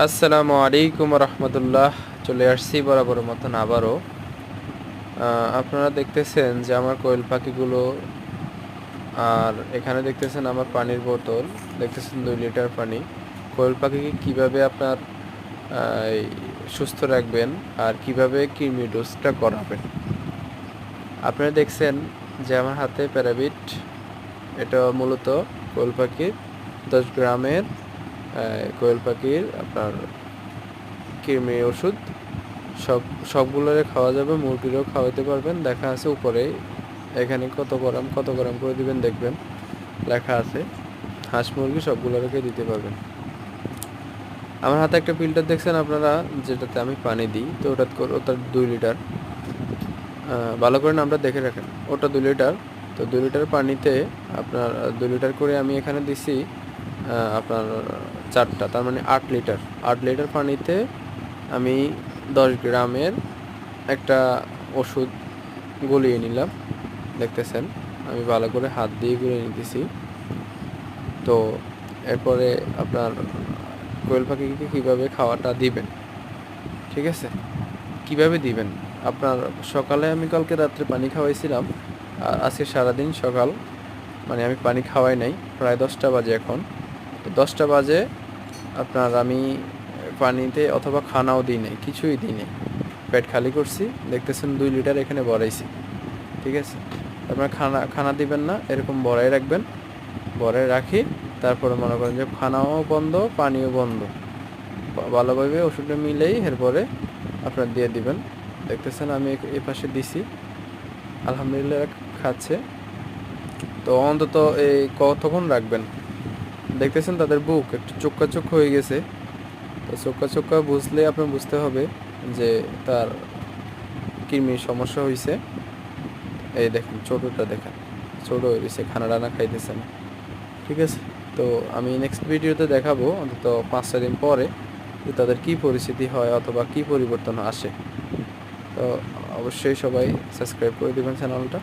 আসসালামু আলাইকুম রহমতুল্লাহ। চলে আসছি বরাবর মতন আবারও। আপনারা দেখতেছেন যে আমার কোয়েল পাখিগুলো, আর এখানে দেখতেছেন আমার পানির বোতল, দেখতেছেন 2 লিটার পানি। কোয়েল পাখিকে কীভাবে আপনার এই সুস্থ রাখবেন আর কিভাবে কৃমি ডোজটা করাবেন। আপনারা দেখছেন যে আমার হাতে প্যারাবিট, এটা মূলত কোয়েল পাখির 10 গ্রামের কোয়েল পাখির আপনার কৃমি ওষুধ। সবগুলোরে খাওয়া যাবে, মুরগিরও খাওয়াতে পারবেন। দেখা আছে উপরে, এখানে কত গ্রাম করে দিবেন দেখবেন লেখা আছে। হাঁস মুরগি সবগুলোকে দিতে পারবেন। আমার হাতে একটা ফিল্টার দেখছেন আপনারা, যেটাতে আমি পানি দিই। তো ওটা 2 লিটার। ভালো করে নামটা দেখে রাখেন, ওটা 2 লিটার। তো 2 লিটার পানিতে আপনার 2 লিটার করে আমি এখানে দিছি আপনার 4টা, তার মানে 8 লিটার। 8 লিটার পানিতে আমি 10 গ্রামের একটা ওষুধ গলিয়ে নিলাম। দেখতেছেন আমি ভালো করে হাত দিয়ে গলিয়ে নিতেছি। তো এরপরে আপনার কোয়েল পাখিকে কীভাবে খাওয়াটা দিবেন, ঠিক আছে? কিভাবে দিবেন আপনার, সকালে আমি কালকে রাত্রে পানি খাওয়াইছিলাম, আর আজকে সারাদিন সকাল, মানে আমি পানি খাওয়াই নাই। প্রায় 10টা বাজে এখন। তো 10টা বাজে আপনার আমি পানিতে অথবা খানাও দিই নাই, কিছুই দিই নাই, পেট খালি করছি। দেখতেছেন 2 লিটার এখানে ভরাইছি, ঠিক আছে? আপনার খানা দিবেন না, এরকম ভরাই রাখবেন। ভরাই রাখি, তারপরে মনে করেন যে খানাও বন্ধ, পানিও বন্ধ, ভালোভাবে ওষুধটা মিলেই এরপরে আপনার দিয়ে দিবেন। দেখতেছেন আমি এই পাশে দিছি, আলহামদুলিল্লাহ খাচ্ছে। তো অন্তত এই কতক্ষণ রাখবেন, দেখতেছেন তাদের বুক একটু চোক্কা চোক্কা হয়ে গেছে। তো চোক্কা চোক্কা বুঝলে আপনার বুঝতে হবে যে তার কৃমির সমস্যা হয়েছে। এই দেখেন ছোটোটা, দেখেন ছোটো হয়ে গেছে, খানা টানা খাইতেছে না, ঠিক আছে? তো আমি নেক্সট ভিডিওতে দেখাবো অন্তত 5-6 দিন পরে যে তাদের কী পরিস্থিতি হয় অথবা কী পরিবর্তন আসে। তো অবশ্যই সবাই সাবস্ক্রাইব করে দেবেন চ্যানেলটা।